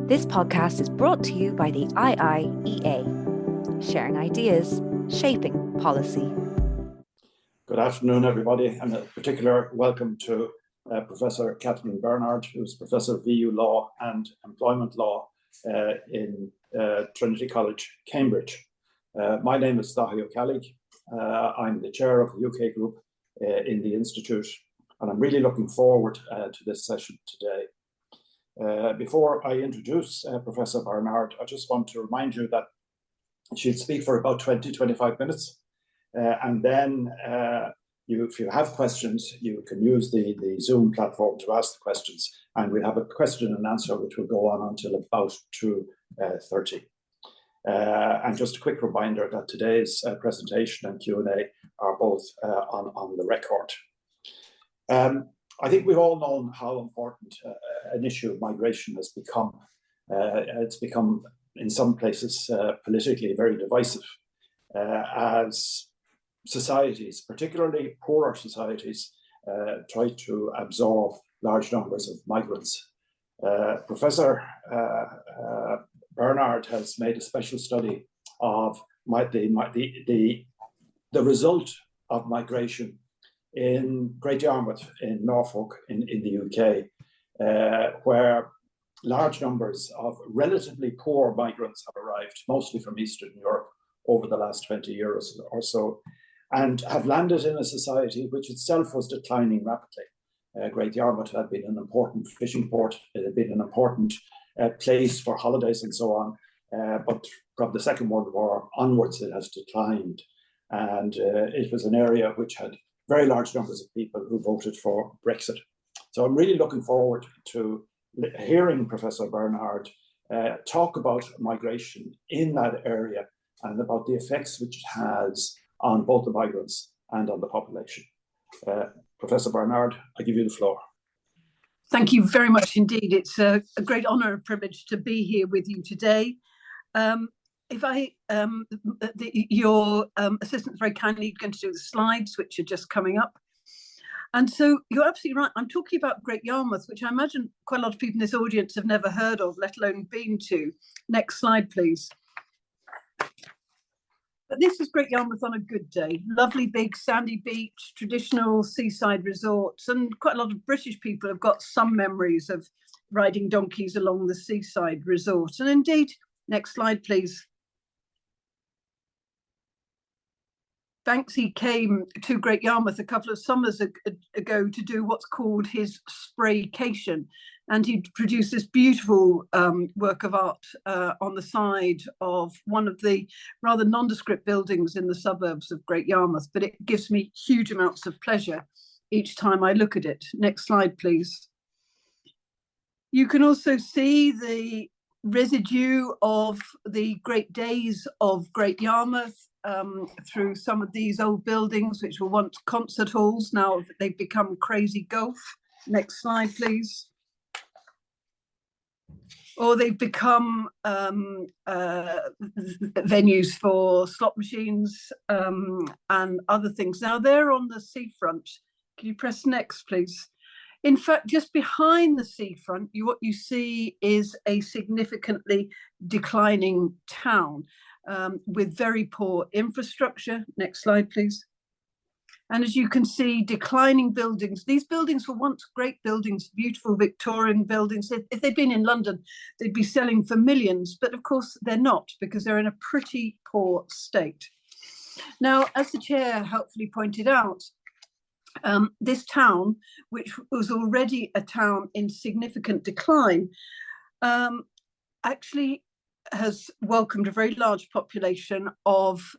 This podcast is brought to you by the IIEA, sharing ideas, shaping policy. Good afternoon, everybody, and a particular welcome to Professor Catherine Barnard, who's Professor of EU Law and Employment Law in Trinity College, Cambridge. My name is Dahi O'Callagh. I'm the chair of the UK group in the Institute, and I'm really looking forward to this session today. Before I introduce Professor Barnard, I just want to remind you that she'll speak for about 20-25 minutes. And then if you have questions, you can use the Zoom platform to ask the questions. And we'll have a question and answer, which will go on until about 2:30. And just a quick reminder that today's presentation and Q&A are both on the record. I think we've all known how important an issue of migration has become. It's become, in some places, politically very divisive as societies, particularly poorer societies, try to absorb large numbers of migrants. Professor Barnard has made a special study of the result of migration in Great Yarmouth in Norfolk in the UK, where large numbers of relatively poor migrants have arrived, mostly from Eastern Europe, over the last 20 years or so, and have landed in a society which itself was declining rapidly. Great Yarmouth had been an important fishing port. It had been an important place for holidays and so on, but from the Second World War onwards, it has declined. And it was an area which had very large numbers of people who voted for Brexit. So I'm really looking forward to hearing Professor Barnard talk about migration in that area and about the effects which it has on both the migrants and on the population. Professor Barnard, I give you the floor. Thank you very much indeed. It's a great honour and privilege to be here with you today. Your assistant's very kindly going to do the slides, which are just coming up. And so you're absolutely right. I'm talking about Great Yarmouth, which I imagine quite a lot of people in this audience have never heard of, let alone been to. Next slide, please. But this is Great Yarmouth on a good day. Lovely big sandy beach, traditional seaside resorts, and quite a lot of British people have got some memories of riding donkeys along the seaside resort. And indeed, next slide, please. Banksy came to Great Yarmouth a couple of summers ago to do what's called his spraycation, and he produced this beautiful work of art on the side of one of the rather nondescript buildings in the suburbs of Great Yarmouth, but it gives me huge amounts of pleasure each time I look at it. Next slide, please. You can also see the residue of the great days of Great Yarmouth through some of these old buildings, which were once concert halls. Now they've become crazy golf. Next slide, please. Or they've become venues for slot machines and other things. Now they're on the seafront. Can you press next, please? In fact, just behind the seafront, what you see is a significantly declining town with very poor infrastructure. Next slide, please. And as you can see, declining buildings. These buildings were once great buildings, beautiful Victorian buildings. If they'd been in London, they'd be selling for millions. But of course, they're not, because they're in a pretty poor state. Now, as the chair helpfully pointed out, this town, which was already a town in significant decline, actually has welcomed a very large population of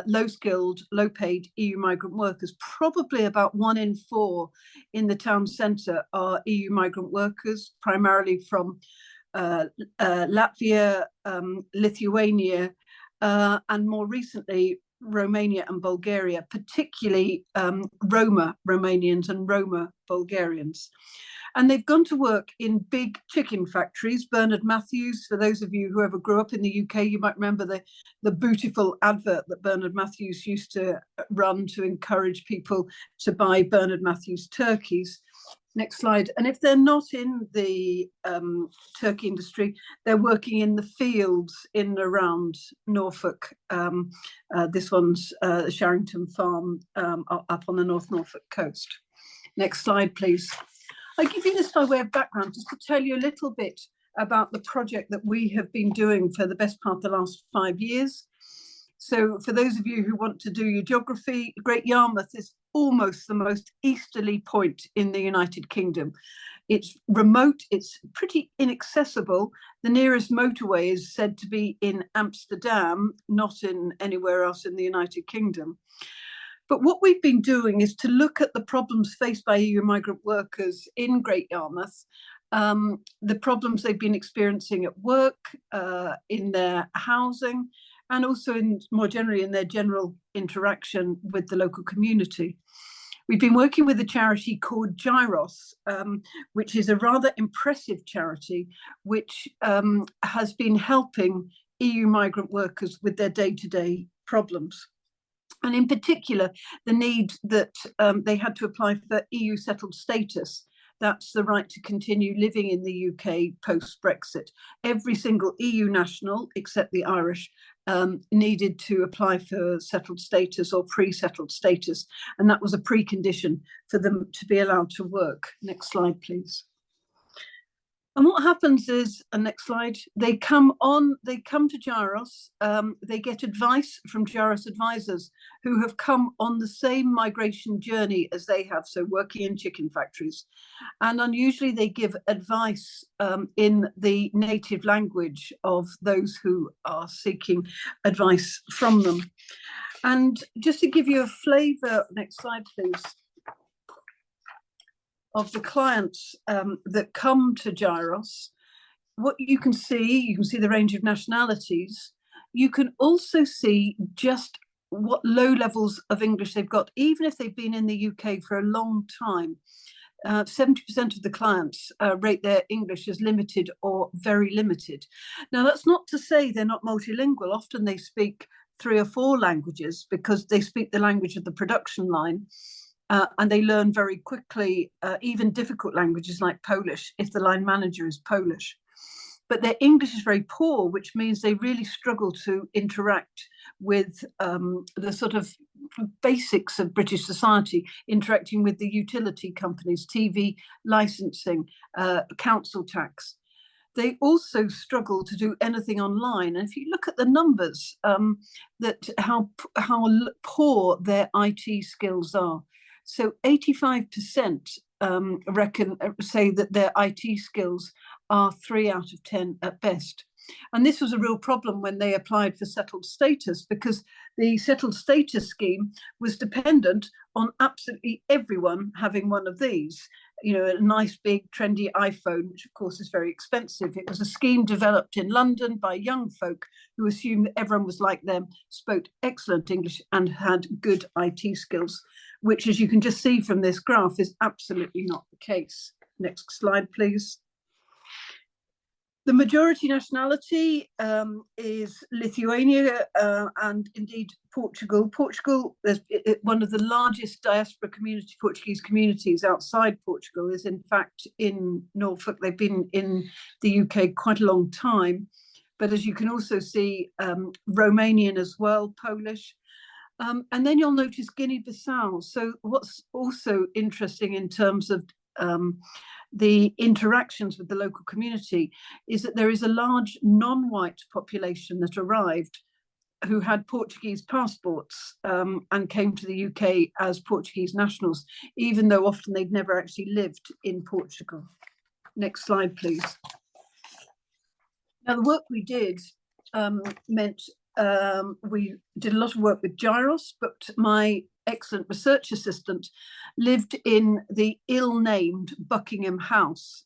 low-skilled, low-paid EU migrant workers. Probably about 1 in 4 in the town centre are EU migrant workers, primarily from Latvia, Lithuania, and more recently, Romania and Bulgaria, particularly Roma Romanians and Roma Bulgarians. And they've gone to work in big chicken factories. Bernard Matthews, for those of you who ever grew up in the UK, you might remember the beautiful advert that Bernard Matthews used to run to encourage people to buy Bernard Matthews turkeys. Next slide. And if they're not in the turkey industry, they're working in the fields in and around Norfolk. This one's the Sharrington farm up on the North Norfolk coast. Next slide, please. I give you this by way of background, just to tell you a little bit about the project that we have been doing for the best part of the last 5 years. So for those of you who want to do your geography, Great Yarmouth is almost the most easterly point in the United Kingdom. It's remote, it's pretty inaccessible. The nearest motorway is said to be in Amsterdam, not in anywhere else in the United Kingdom. But what we've been doing is to look at the problems faced by EU migrant workers in Great Yarmouth, the problems they've been experiencing at work, in their housing, and also more generally in their general interaction with the local community. We've been working with a charity called Gyros, which is a rather impressive charity, which has been helping EU migrant workers with their day-to-day problems. And in particular, the need that they had to apply for EU settled status. That's the right to continue living in the UK post-Brexit. Every single EU national, except the Irish, needed to apply for settled status or pre-settled status. And that was a precondition for them to be allowed to work. Next slide, please. And what happens is, next slide, they come to Gyros, they get advice from Gyros advisors who have come on the same migration journey as they have, so working in chicken factories. And unusually they give advice in the native language of those who are seeking advice from them. And just to give you a flavour, next slide, please, of the clients that come to Gyros, what you can see the range of nationalities. You can also see just what low levels of English they've got, even if they've been in the UK for a long time. 70% of the clients rate their English as limited or very limited. Now, that's not to say they're not multilingual. Often they speak 3 or 4 languages because they speak the language of the production line. And they learn very quickly, even difficult languages like Polish, if the line manager is Polish. But their English is very poor, which means they really struggle to interact with the sort of basics of British society, interacting with the utility companies, TV licensing, council tax. They also struggle to do anything online. And if you look at the numbers, how poor their IT skills are. So 85% say that their IT skills are 3 out of 10 at best. And this was a real problem when they applied for settled status, because the settled status scheme was dependent on absolutely everyone having one of these. You know, a nice big trendy iPhone, which of course is very expensive. It was a scheme developed in London by young folk who assumed that everyone was like them, spoke excellent English and had good IT skills, which, as you can just see from this graph, is absolutely not the case. Next slide, please. The majority nationality is Lithuania and indeed Portugal. Portugal, one of the largest diaspora Portuguese communities outside Portugal is in fact in Norfolk. They've been in the UK quite a long time. But as you can also see, Romanian as well, Polish. And then you'll notice Guinea-Bissau. So what's also interesting in terms of the interactions with the local community is that there is a large non-white population that arrived who had Portuguese passports and came to the UK as Portuguese nationals, even though often they'd never actually lived in Portugal. Next slide, please. Now, the work we did meant we did a lot of work with Gyros, but my excellent research assistant lived in the ill-named Buckingham House.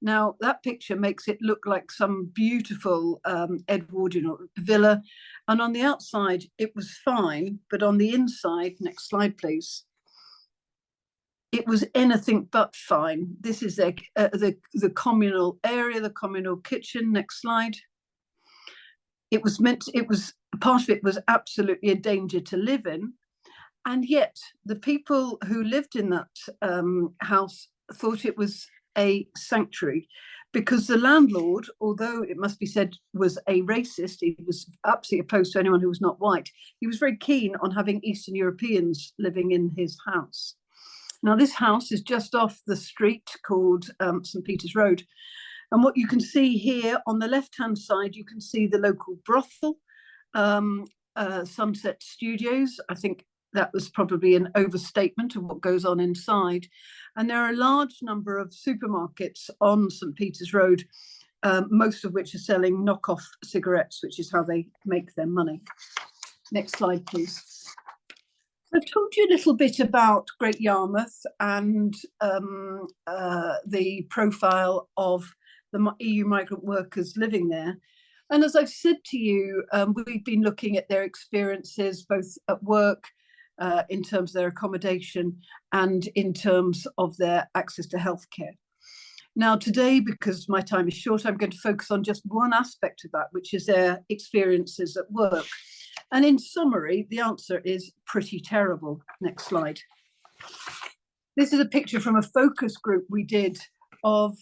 Now, that picture makes it look like some beautiful Edwardian villa. And on the outside, it was fine. But on the inside, next slide, please, it was anything but fine. This is the communal area, the communal kitchen. Next slide. Part of it was absolutely a danger to live in. And yet the people who lived in that house thought it was a sanctuary, because the landlord, although it must be said was a racist, he was absolutely opposed to anyone who was not white, he was very keen on having Eastern Europeans living in his house. Now, this house is just off the street called St. Peter's Road. And what you can see here on the left-hand side, you can see the local brothel, Sunset Studios. I think that was probably an overstatement of what goes on inside. And there are a large number of supermarkets on St. Peter's Road, most of which are selling knockoff cigarettes, which is how they make their money. Next slide, please. I've told you a little bit about Great Yarmouth and the profile of the EU migrant workers living there. And as I've said to you, we've been looking at their experiences, both at work, in terms of their accommodation, and in terms of their access to healthcare. Now, today, because my time is short, I'm going to focus on just one aspect of that, which is their experiences at work. And in summary, the answer is pretty terrible. Next slide. This is a picture from a focus group we did of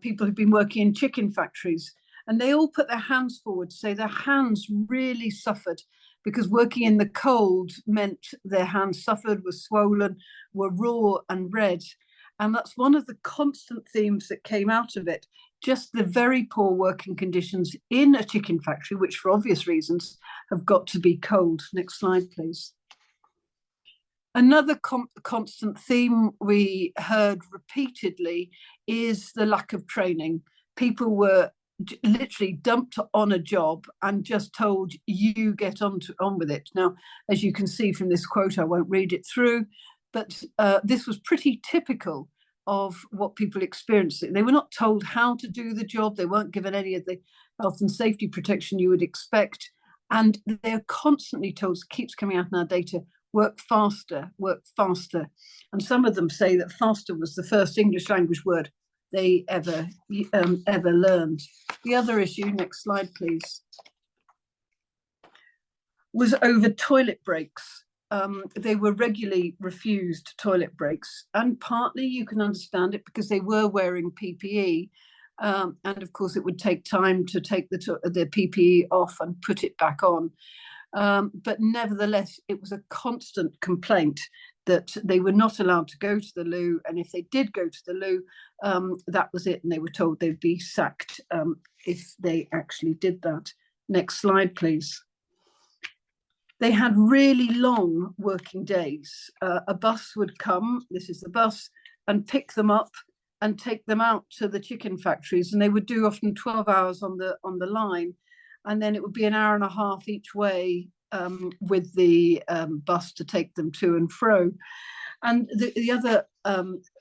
people who've been working in chicken factories. And they all put their hands forward to say their hands really suffered, because working in the cold meant their hands suffered, were swollen, were raw and red. And that's one of the constant themes that came out of it, just the very poor working conditions in a chicken factory, which for obvious reasons have got to be cold. Next slide, please. Another constant theme we heard repeatedly is the lack of training. People were literally dumped on a job and just told, you get on with it. Now, as you can see from this quote, I won't read it through, but this was pretty typical of what people experienced. They were not told how to do the job. They weren't given any of the health and safety protection you would expect. And they're constantly told, keeps coming out in our data, work faster, work faster. And some of them say that faster was the first English language word they ever learned. The other issue, next slide, please, was over toilet breaks. They were regularly refused toilet breaks, and partly you can understand it because they were wearing PPE, and of course it would take time to take the PPE off and put it back on. But nevertheless, it was a constant complaint that they were not allowed to go to the loo, and if they did go to the loo, that was it, and they were told they'd be sacked if they actually did that. Next slide, please. They had really long working days. A bus would come, this is the bus, and pick them up and take them out to the chicken factories, and they would do often 12 hours on the line, and then it would be an hour and a half each way with the bus to take them to and fro. And the other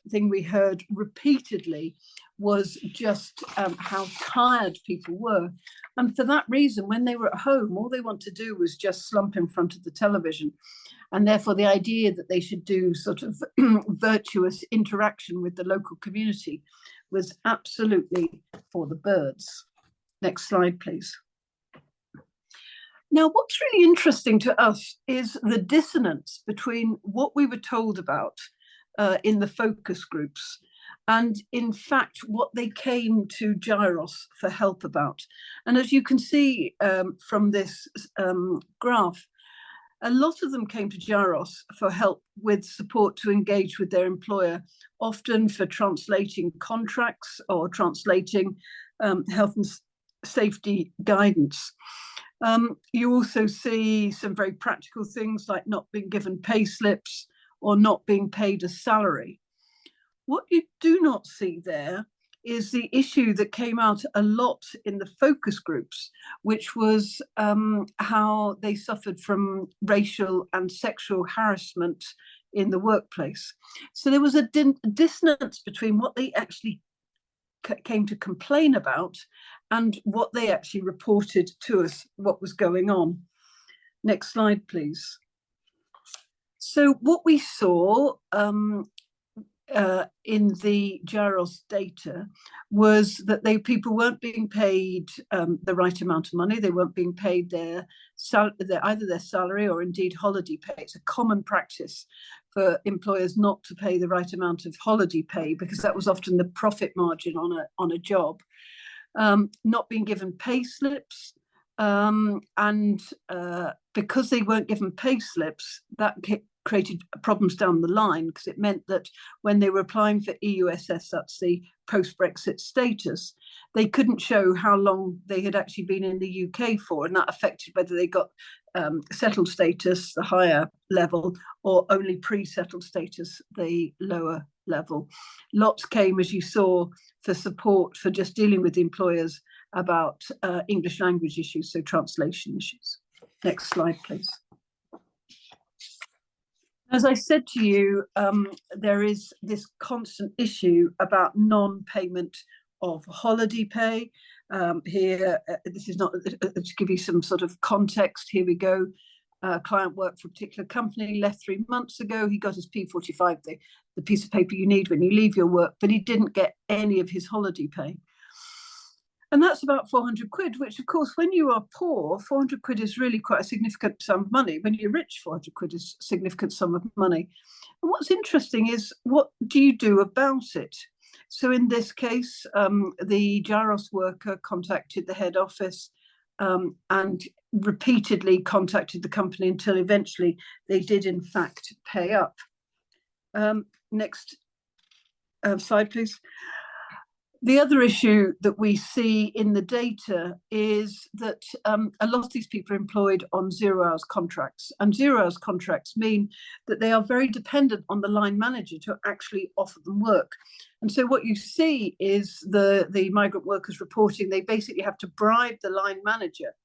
thing we heard repeatedly was just how tired people were. And for that reason, when they were at home, all they want to do was just slump in front of the television. And therefore, the idea that they should do sort of virtuous interaction with the local community was absolutely for the birds. Next slide, please. Now, what's really interesting to us is the dissonance between what we were told about in the focus groups and, in fact, what they came to Gyros for help about. And as you can see from this graph, a lot of them came to Gyros for help with support to engage with their employer, often for translating contracts or translating health and safety guidance. You also see some very practical things like not being given pay slips or not being paid a salary. What you do not see there is the issue that came out a lot in the focus groups, which was how they suffered from racial and sexual harassment in the workplace. So there was a dissonance between what they actually came to complain about and what they actually reported to us, what was going on. Next slide, please. So what we saw in the Gyros data was that people weren't being paid the right amount of money. They weren't being paid either their salary or indeed holiday pay. It's a common practice for employers not to pay the right amount of holiday pay, because that was often the profit margin on a job. Not being given pay slips, and because they weren't given pay slips, that created problems down the line, because it meant that when they were applying for EUSS, that's the post-Brexit status, they couldn't show how long they had actually been in the UK for, and that affected whether they got settled status, the higher level, or only pre-settled status, the lower level. Lots came, as you saw, for support for just dealing with the employers about English language issues, so translation issues. Next slide, please. As I said to you, there is this constant issue about non-payment of holiday pay. Here, this is not to give you some sort of context. Here we go. Client worked for a particular company, left 3 months ago. He got his P45, the piece of paper you need when you leave your work, but he didn't get any of his holiday pay. And that's about 400 quid, which of course, when you are poor, 400 quid is really quite a significant sum of money. When you're rich, 400 quid is a significant sum of money. And what's interesting is, what do you do about it? So in this case, the Gyros worker contacted the head office and repeatedly contacted the company until eventually they did in fact pay up. Next slide, please. The other issue that we see in the data is that a lot of these people are employed on 0 hours contracts, and 0 hours contracts mean that they are very dependent on the line manager to actually offer them work. And so what you see is the migrant workers reporting they basically have to bribe the line manager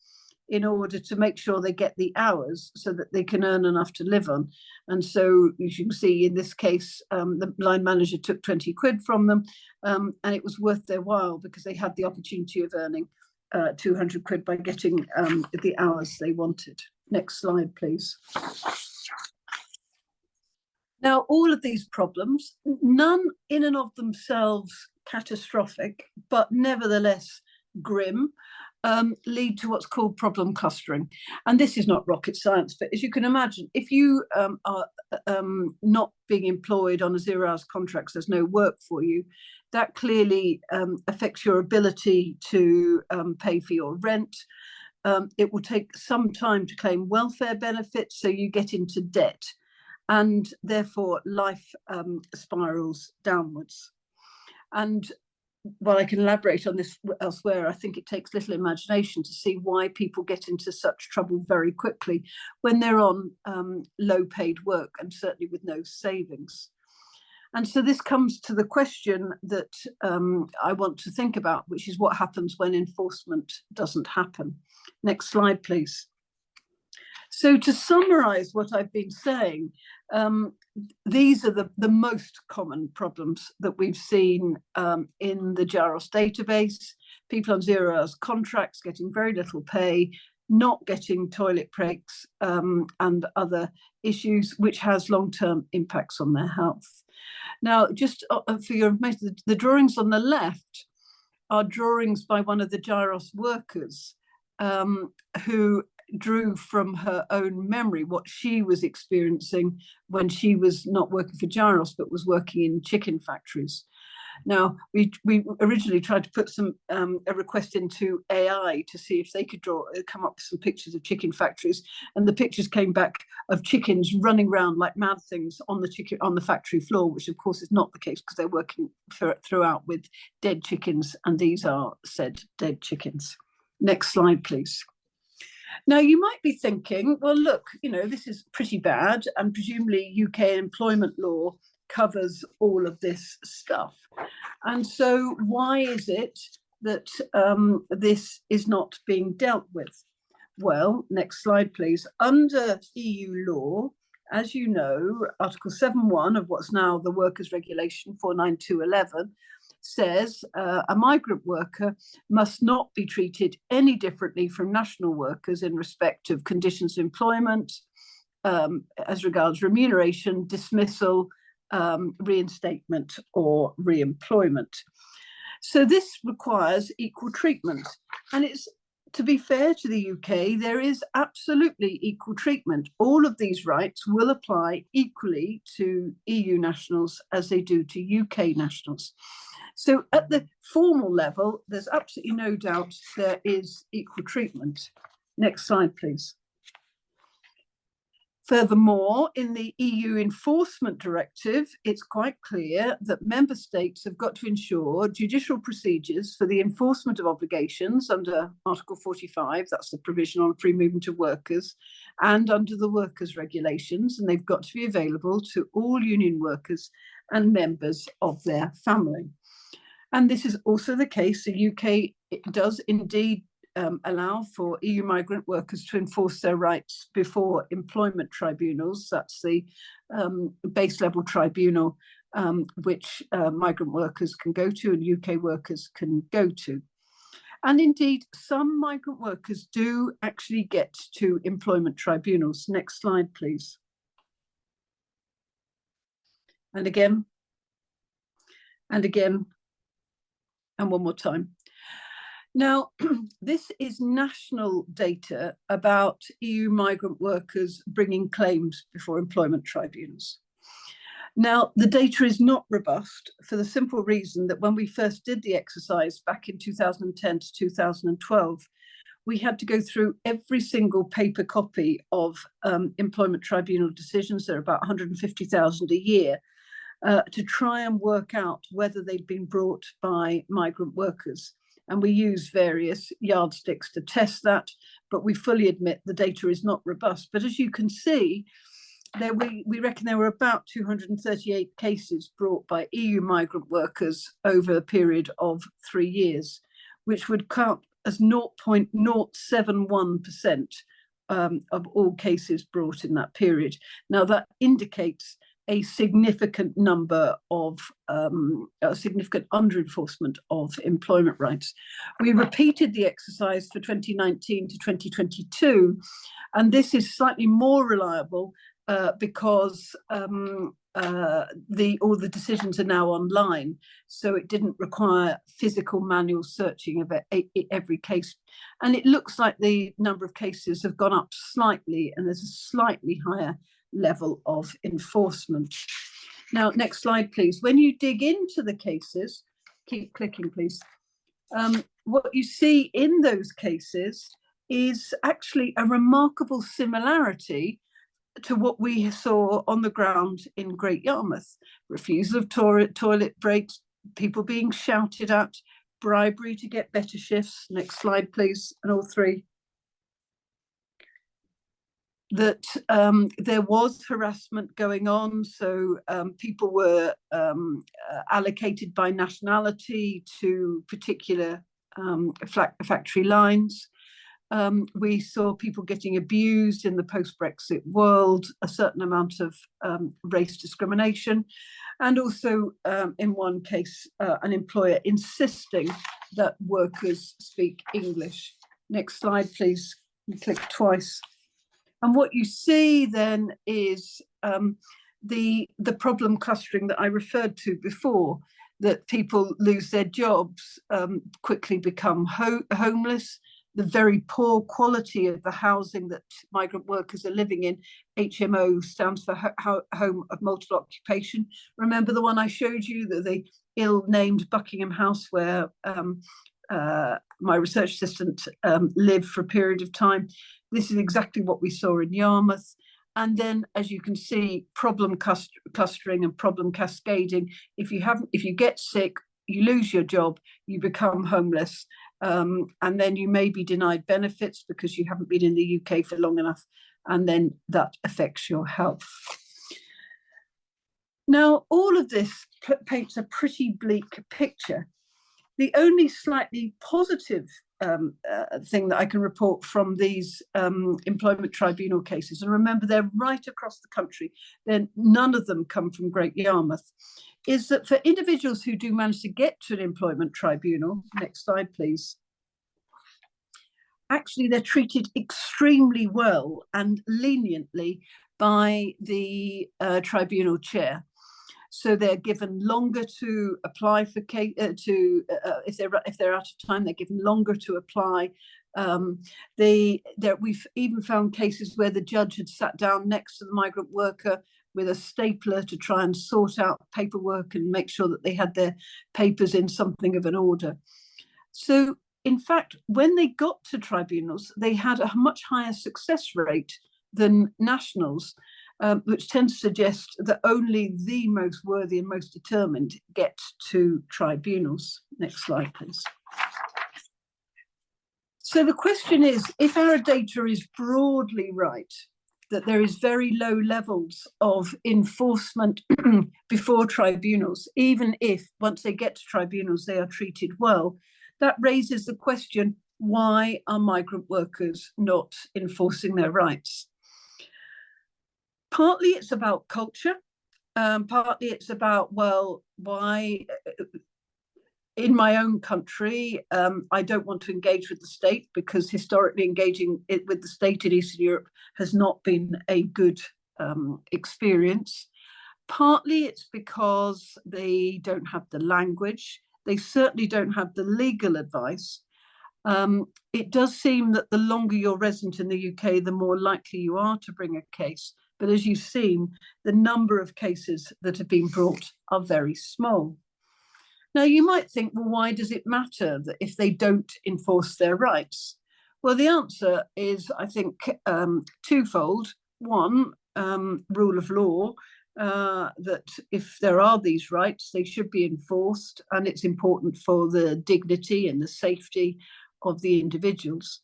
in order to make sure they get the hours so that they can earn enough to live on. And so, as you can see, in this case, the line manager took 20 quid from them, and it was worth their while because they had the opportunity of earning 200 quid by getting the hours they wanted. Next slide, please. Now, all of these problems, none in and of themselves catastrophic, but nevertheless grim, lead to what's called problem clustering. And this is not rocket science, but as you can imagine, if you are not being employed on a 0 hours contract, so there's no work for you, that clearly affects your ability to pay for your rent. It will take some time to claim welfare benefits, so you get into debt, and therefore life spirals downwards. And while I can elaborate on this elsewhere, I think it takes little imagination to see why people get into such trouble very quickly when they're on low paid work, and certainly with no savings. And so this comes to the question that I want to think about, which is what happens when enforcement doesn't happen. Next slide, please. So to summarize what I've been saying, these are the most common problems that we've seen in the Gyros database. People on 0 hours contracts getting very little pay, not getting toilet breaks, and other issues, which has long-term impacts on their health. Now, just for your information, the drawings on the left are drawings by one of the Gyros workers who drew from her own memory what she was experiencing when she was not working for Gyros but was working in chicken factories. Now, we originally tried to put a request into AI to see if they could come up with some pictures of chicken factories, and the pictures came back of chickens running around like mad things on the factory floor, which of course is not the case because they're working throughout with dead chickens, and these are said dead chickens. Next slide, please. Now, you might be thinking, well, look, this is pretty bad, and presumably UK employment law covers all of this stuff. And so why is it that this is not being dealt with? Well, next slide, please. Under EU law, as you know, Article 7.1 of what's now the Workers' Regulation 492/11 says a migrant worker must not be treated any differently from national workers in respect of conditions of employment, as regards remuneration, dismissal, reinstatement, or re-employment. So this requires equal treatment, and it's to be fair to the UK, there is absolutely equal treatment. All of these rights will apply equally to EU nationals as they do to UK nationals. So at the formal level, there's absolutely no doubt there is equal treatment. Next slide, please. Furthermore, in the EU Enforcement Directive, it's quite clear that member states have got to ensure judicial procedures for the enforcement of obligations under Article 45, that's the provision on free movement of workers, and under the workers' regulations, and they've got to be available to all union workers and members of their family. And this is also the case. The UK does indeed allow for EU migrant workers to enforce their rights before employment tribunals. That's the base level tribunal which migrant workers can go to and UK workers can go to. And indeed, some migrant workers do actually get to employment tribunals. Next slide, please. And again, and again, and one more time. Now, this is national data about EU migrant workers bringing claims before employment tribunals. Now, the data is not robust for the simple reason that when we first did the exercise back in 2010 to 2012, we had to go through every single paper copy of employment tribunal decisions. There are about 150,000 a year. To try and work out whether they'd been brought by migrant workers. And we use various yardsticks to test that, but we fully admit the data is not robust. But as you can see, we reckon there were about 238 cases brought by EU migrant workers over a period of 3 years, which would count as 0.071% of all cases brought in that period. Now that indicates a significant number of a significant under-enforcement of employment rights. We repeated the exercise for 2019 to 2022, and this is slightly more reliable because all the decisions are now online, so it didn't require physical manual searching of every case. And it looks like the number of cases have gone up slightly, and there's a slightly higher level of enforcement. Now, next slide, please. When you dig into the cases, keep clicking, please. What you see in those cases is actually a remarkable similarity to what we saw on the ground in Great Yarmouth. Refusal of toilet breaks, people being shouted at, bribery to get better shifts. Next slide, please, and all three. That there was harassment going on, so people were allocated by nationality to particular factory lines. We saw people getting abused in the post-Brexit world, a certain amount of race discrimination, and also in one case, an employer insisting that workers speak English. Next slide, please. You click twice. And what you see then is the problem clustering that I referred to before, that people lose their jobs, quickly become homeless, the very poor quality of the housing that migrant workers are living in. HMO stands for Home of Multiple Occupation. Remember the one I showed you, the ill-named Buckingham House where my research assistant lived for a period of time. This is exactly what we saw in Yarmouth. And then, as you can see, problem clustering and problem cascading. If you get sick, you lose your job, you become homeless, and then you may be denied benefits because you haven't been in the UK for long enough, and then that affects your health. Now, all of this paints a pretty bleak picture. The only slightly positive thing that I can report from these employment tribunal cases, and remember they're right across the country, then none of them come from Great Yarmouth, is that for individuals who do manage to get to an employment tribunal, next slide please, actually they're treated extremely well and leniently by the tribunal chair. So they're given longer to apply for if they're out of time, they're given longer to apply. We've even found cases where the judge had sat down next to the migrant worker with a stapler to try and sort out paperwork and make sure that they had their papers in something of an order. So in fact, when they got to tribunals, they had a much higher success rate than nationals, which tends to suggest that only the most worthy and most determined get to tribunals. Next slide, please. So the question is, if our data is broadly right, that there is very low levels of enforcement before tribunals, even if once they get to tribunals, they are treated well, that raises the question, why are migrant workers not enforcing their rights? Partly it's about culture, partly it's about, well, why in my own country, I don't want to engage with the state because historically engaging with the state in Eastern Europe has not been a good experience. Partly it's because they don't have the language. They certainly don't have the legal advice. It does seem that the longer you're resident in the UK, the more likely you are to bring a case. But as you've seen, the number of cases that have been brought are very small. Now, you might think, well, why does it matter that if they don't enforce their rights? Well, the answer is, I think, twofold. One, rule of law, that if there are these rights, they should be enforced, and it's important for the dignity and the safety of the individuals.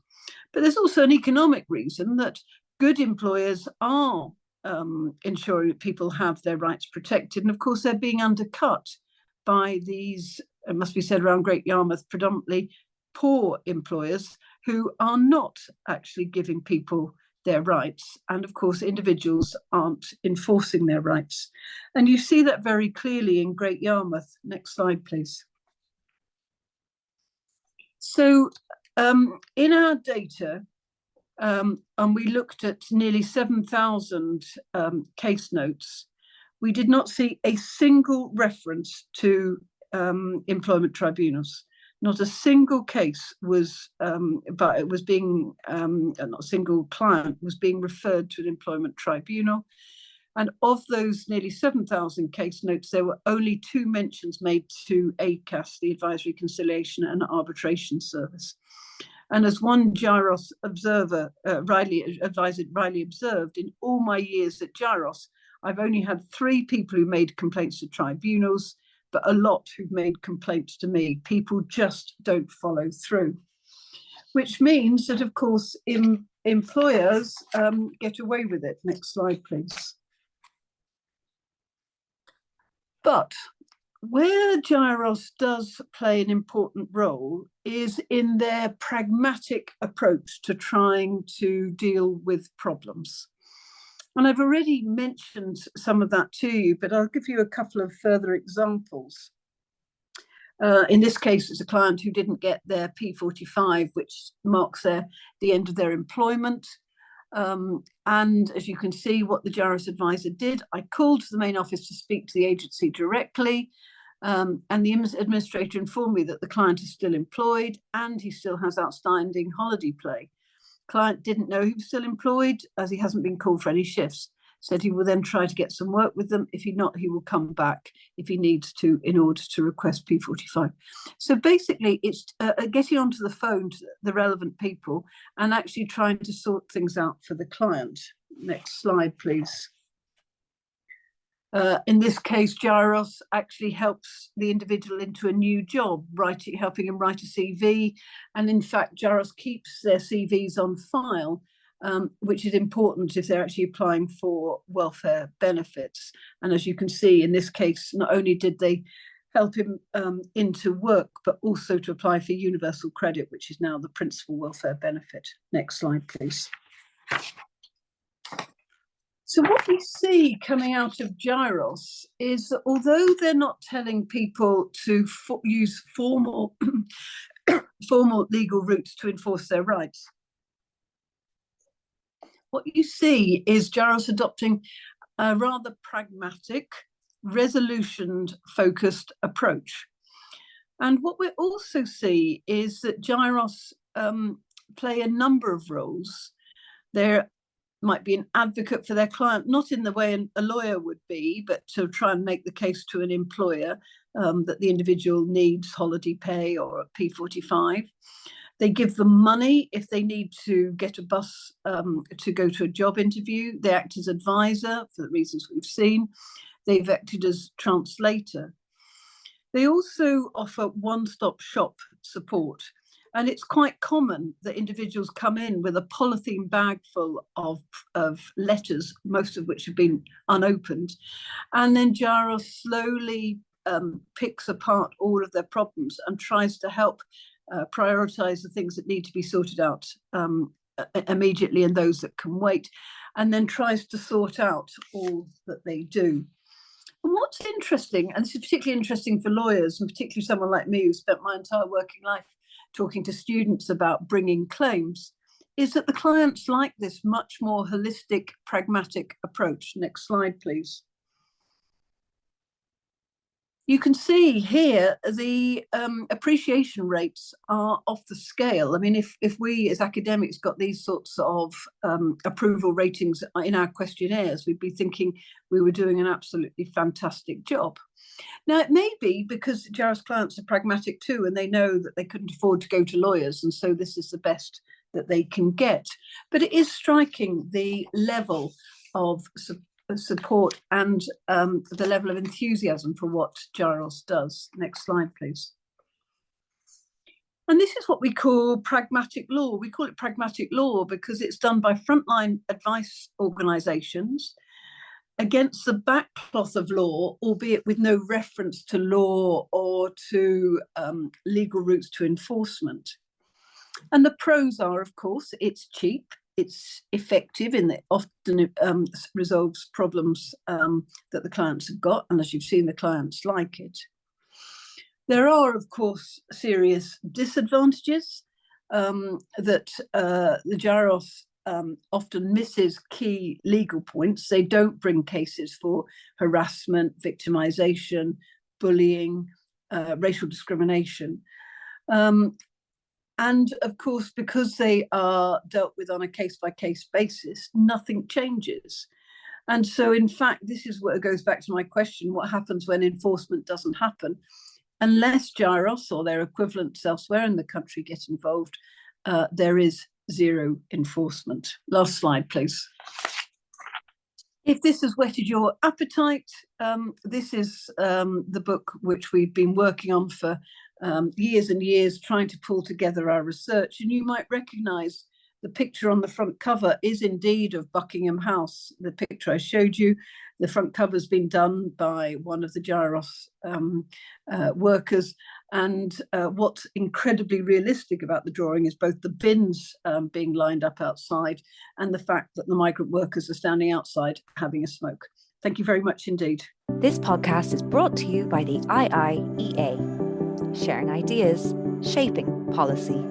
But there's also an economic reason that good employers are ensuring that people have their rights protected. And of course, they're being undercut by these, it must be said around Great Yarmouth, predominantly poor employers who are not actually giving people their rights. And of course, individuals aren't enforcing their rights. And you see that very clearly in Great Yarmouth. Next slide, please. So in our data, and we looked at nearly 7,000 case notes, we did not see a single reference to employment tribunals. Not a single case was, but it was being, not a single client was being referred to an employment tribunal. And of those nearly 7,000 case notes, there were only 2 mentions made to ACAS, the Advisory Conciliation and Arbitration Service. And as one GYROS observer rightly observed, in all my years at GYROS, I've only had 3 people who made complaints to tribunals, but a lot who've made complaints to me. People just don't follow through, which means that, of course, employers get away with it. Next slide, please. But where GYROS does play an important role is in their pragmatic approach to trying to deal with problems. And I've already mentioned some of that to you, but I'll give you a couple of further examples. In this case, it's a client who didn't get their P45, which marks the end of their employment. And as you can see, what the GYROS advisor did, I called to the main office to speak to the agency directly. And the administrator informed me that the client is still employed and he still has outstanding holiday pay. Client didn't know he was still employed as he hasn't been called for any shifts. Said he will then try to get some work with them. If he not, he will come back if he needs to in order to request P45. So basically, it's getting onto the phone to the relevant people and actually trying to sort things out for the client. Next slide, please. In this case, GYROS actually helps the individual into a new job, helping him write a CV. And in fact, GYROS keeps their CVs on file, which is important if they're actually applying for welfare benefits. And as you can see, in this case, not only did they help him into work, but also to apply for universal credit, which is now the principal welfare benefit. Next slide, please. So what we see coming out of GYROS is that although they're not telling people to use formal legal routes to enforce their rights, what you see is GYROS adopting a rather pragmatic resolution-focused approach. And what we also see is that gyros play a number of roles. There might be an advocate for their client, not in the way a lawyer would be, but to try and make the case to an employer that the individual needs holiday pay or a P45. They give them money if they need to get a bus to go to a job interview. They act as advisor for the reasons we've seen. They've acted as translator. They also offer one-stop shop support. And it's quite common that individuals come in with a polythene bag full of letters, most of which have been unopened. And then gyros slowly picks apart all of their problems and tries to help prioritize the things that need to be sorted out immediately and those that can wait, and then tries to sort out all that they do. And what's interesting, and this is particularly interesting for lawyers, and particularly someone like me who spent my entire working life talking to students about bringing claims, is that the clients like this much more holistic, pragmatic approach. Next slide, please. You can see here the appreciation rates are off the scale. I mean, if we as academics got these sorts of approval ratings in our questionnaires, we'd be thinking we were doing an absolutely fantastic job. Now, it may be because gyros clients are pragmatic too, and they know that they couldn't afford to go to lawyers, and so this is the best that they can get. But it is striking the level of support and the level of enthusiasm for what gyros does. Next slide, please. And this is what we call pragmatic law. We call it pragmatic law because it's done by frontline advice organisations against the backcloth of law, albeit with no reference to law or to legal routes to enforcement. And the pros are, of course, it's cheap, it's effective in that often resolves problems that the clients have got, and as you've seen, the clients like it. There are, of course, serious disadvantages that the gyros often misses key legal points. They don't bring cases for harassment, victimization, bullying, racial discrimination. And of course, because they are dealt with on a case-by-case basis, nothing changes. And so, in fact, this is what goes back to my question, what happens when enforcement doesn't happen? Unless gyros or their equivalents elsewhere in the country get involved, there is zero enforcement. Last slide, please. If this has whetted your appetite, this is the book which we've been working on for years and years, trying to pull together our research. And you might recognise the picture on the front cover is indeed of Buckingham House. The picture I showed you, the front cover's been done by one of the gyros workers. And what's incredibly realistic about the drawing is both the bins being lined up outside and the fact that the migrant workers are standing outside having a smoke. Thank you very much indeed. This podcast is brought to you by the IIEA, sharing ideas, shaping policy.